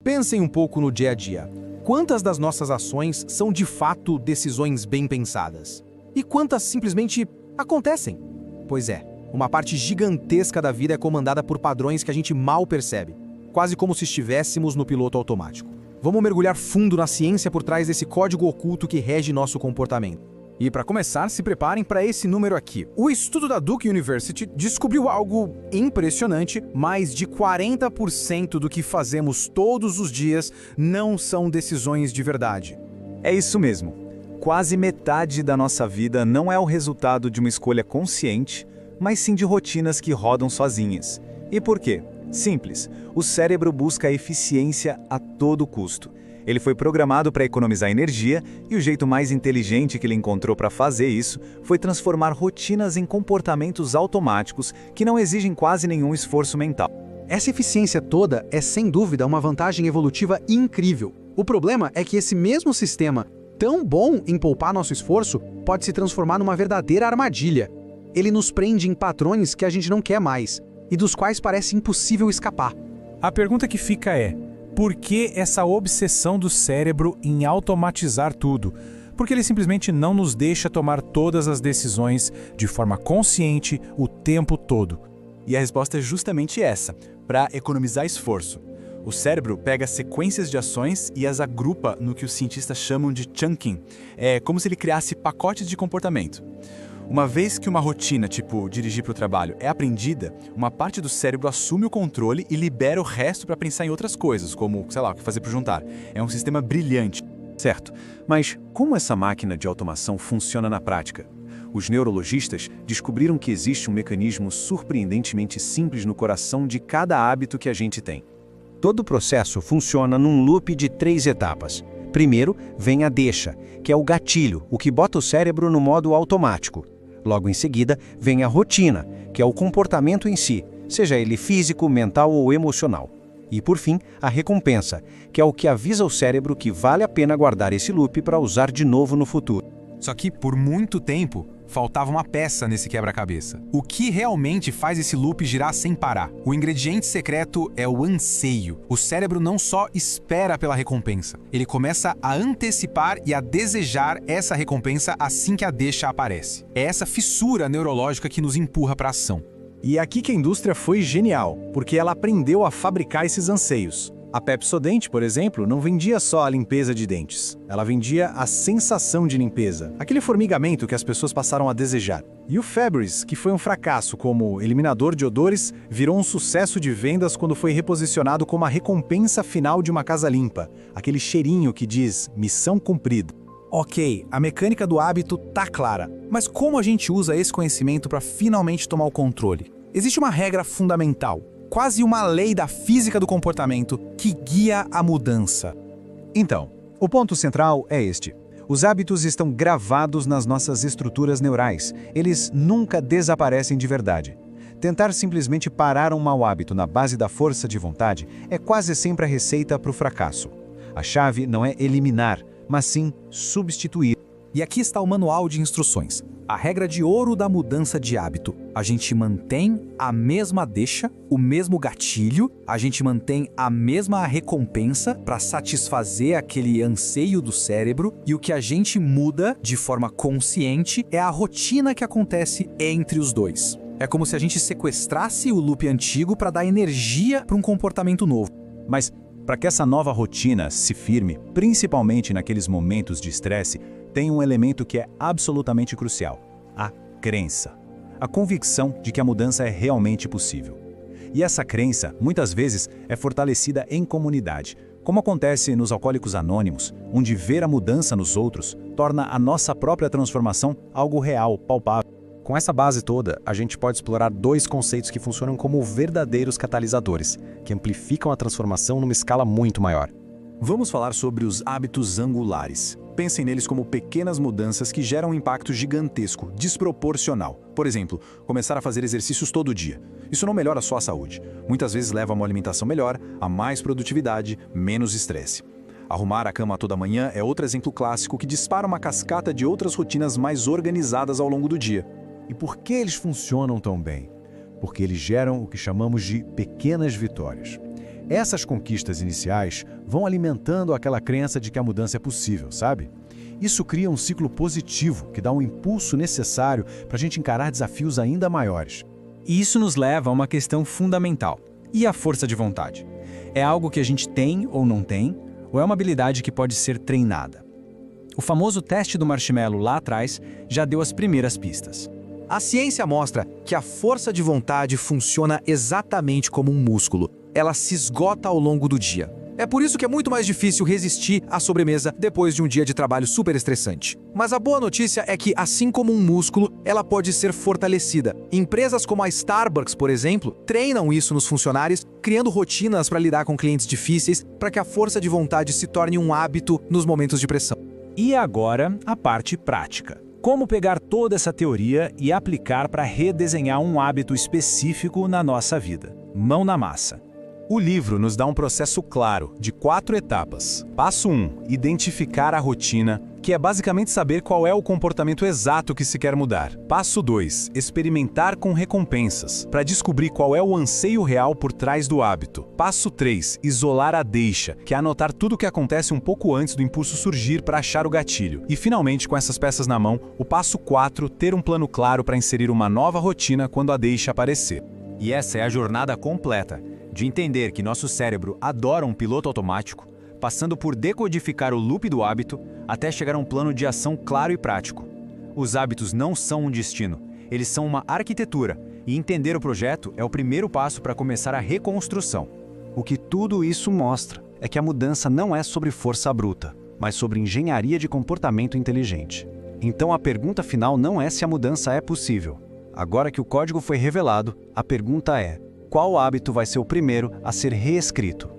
Pensem um pouco no dia a dia. Quantas das nossas ações são de fato decisões bem pensadas? E quantas simplesmente acontecem? Pois é, uma parte gigantesca da vida é comandada por padrões que a gente mal percebe, quase como se estivéssemos no piloto automático. Vamos mergulhar fundo na ciência por trás desse código oculto que rege nosso comportamento. E para começar, se preparem para esse número aqui. O estudo da Duke University descobriu algo impressionante: mais de 40% do que fazemos todos os dias não são decisões de verdade. É isso mesmo. Quase metade da nossa vida não é o resultado de uma escolha consciente, mas sim de rotinas que rodam sozinhas. E por quê? Simples. O cérebro busca a eficiência a todo custo. Ele foi programado para economizar energia e o jeito mais inteligente que ele encontrou para fazer isso foi transformar rotinas em comportamentos automáticos que não exigem quase nenhum esforço mental. Essa eficiência toda é, sem dúvida, uma vantagem evolutiva incrível. O problema é que esse mesmo sistema, tão bom em poupar nosso esforço, pode se transformar numa verdadeira armadilha. Ele nos prende em padrões que a gente não quer mais e dos quais parece impossível escapar. A pergunta que fica é: por que essa obsessão do cérebro em automatizar tudo? Porque ele simplesmente não nos deixa tomar todas as decisões de forma consciente o tempo todo. E a resposta é justamente essa: para economizar esforço. O cérebro pega sequências de ações e as agrupa no que os cientistas chamam de chunking. É como se ele criasse pacotes de comportamento. Uma vez que uma rotina, tipo dirigir para o trabalho, é aprendida, uma parte do cérebro assume o controle e libera o resto para pensar em outras coisas, como, sei lá, o que fazer para o jantar. É um sistema brilhante. Certo, mas como essa máquina de automação funciona na prática? Os neurologistas descobriram que existe um mecanismo surpreendentemente simples no coração de cada hábito que a gente tem. Todo o processo funciona num loop de 3 etapas. Primeiro, vem a deixa, que é o gatilho, o que bota o cérebro no modo automático. Logo em seguida, vem a rotina, que é o comportamento em si, seja ele físico, mental ou emocional. E, por fim, a recompensa, que é o que avisa o cérebro que vale a pena guardar esse loop para usar de novo no futuro. Só que, por muito tempo, faltava uma peça nesse quebra-cabeça. O que realmente faz esse loop girar sem parar? O ingrediente secreto é o anseio. O cérebro não só espera pela recompensa, ele começa a antecipar e a desejar essa recompensa assim que a deixa aparece. É essa fissura neurológica que nos empurra para a ação. E é aqui que a indústria foi genial, porque ela aprendeu a fabricar esses anseios. A Pepsodent, por exemplo, não vendia só a limpeza de dentes. Ela vendia a sensação de limpeza, aquele formigamento que as pessoas passaram a desejar. E o Febreze, que foi um fracasso como eliminador de odores, virou um sucesso de vendas quando foi reposicionado como a recompensa final de uma casa limpa, aquele cheirinho que diz missão cumprida. Ok, a mecânica do hábito tá clara, mas como a gente usa esse conhecimento para finalmente tomar o controle? Existe uma regra fundamental, quase uma lei da física do comportamento que guia a mudança. Então, o ponto central é este. Os hábitos estão gravados nas nossas estruturas neurais. Eles nunca desaparecem de verdade. Tentar simplesmente parar um mau hábito na base da força de vontade é quase sempre a receita para o fracasso. A chave não é eliminar, mas sim substituir. E aqui está o manual de instruções. A regra de ouro da mudança de hábito. A gente mantém a mesma deixa, o mesmo gatilho, a gente mantém a mesma recompensa para satisfazer aquele anseio do cérebro, e o que a gente muda de forma consciente é a rotina que acontece entre os dois. É como se a gente sequestrasse o loop antigo para dar energia para um comportamento novo. Mas para que essa nova rotina se firme, principalmente naqueles momentos de estresse, tem um elemento que é absolutamente crucial: a crença. A convicção de que a mudança é realmente possível. E essa crença, muitas vezes, é fortalecida em comunidade, como acontece nos Alcoólicos Anônimos, onde ver a mudança nos outros torna a nossa própria transformação algo real, palpável. Com essa base toda, a gente pode explorar 2 conceitos que funcionam como verdadeiros catalisadores, que amplificam a transformação numa escala muito maior. Vamos falar sobre os hábitos angulares. Pensem neles como pequenas mudanças que geram um impacto gigantesco, desproporcional. Por exemplo, começar a fazer exercícios todo dia. Isso não melhora só a saúde. Muitas vezes leva a uma alimentação melhor, a mais produtividade, menos estresse. Arrumar a cama toda manhã é outro exemplo clássico que dispara uma cascata de outras rotinas mais organizadas ao longo do dia. E por que eles funcionam tão bem? Porque eles geram o que chamamos de pequenas vitórias. Essas conquistas iniciais vão alimentando aquela crença de que a mudança é possível, sabe? Isso cria um ciclo positivo que dá um impulso necessário para a gente encarar desafios ainda maiores. E isso nos leva a uma questão fundamental. E a força de vontade? É algo que a gente tem ou não tem, ou é uma habilidade que pode ser treinada? O famoso teste do marshmallow lá atrás já deu as primeiras pistas. A ciência mostra que a força de vontade funciona exatamente como um músculo. Ela se esgota ao longo do dia. É por isso que é muito mais difícil resistir à sobremesa depois de um dia de trabalho super estressante. Mas a boa notícia é que, assim como um músculo, ela pode ser fortalecida. Empresas como a Starbucks, por exemplo, treinam isso nos funcionários, criando rotinas para lidar com clientes difíceis, para que a força de vontade se torne um hábito nos momentos de pressão. E agora, a parte prática. Como pegar toda essa teoria e aplicar para redesenhar um hábito específico na nossa vida? Mão na massa. O livro nos dá um processo claro, de 4 etapas. Passo 1. Identificar a rotina, que é basicamente saber qual é o comportamento exato que se quer mudar. Passo 2. Experimentar com recompensas, para descobrir qual é o anseio real por trás do hábito. Passo 3. Isolar a deixa, que é anotar tudo o que acontece um pouco antes do impulso surgir para achar o gatilho. E finalmente, com essas peças na mão, o passo 4. Ter um plano claro para inserir uma nova rotina quando a deixa aparecer. E essa é a jornada completa, de entender que nosso cérebro adora um piloto automático, passando por decodificar o loop do hábito até chegar a um plano de ação claro e prático. Os hábitos não são um destino, eles são uma arquitetura, e entender o projeto é o primeiro passo para começar a reconstrução. O que tudo isso mostra é que a mudança não é sobre força bruta, mas sobre engenharia de comportamento inteligente. Então a pergunta final não é se a mudança é possível. Agora que o código foi revelado, a pergunta é: qual hábito vai ser o primeiro a ser reescrito?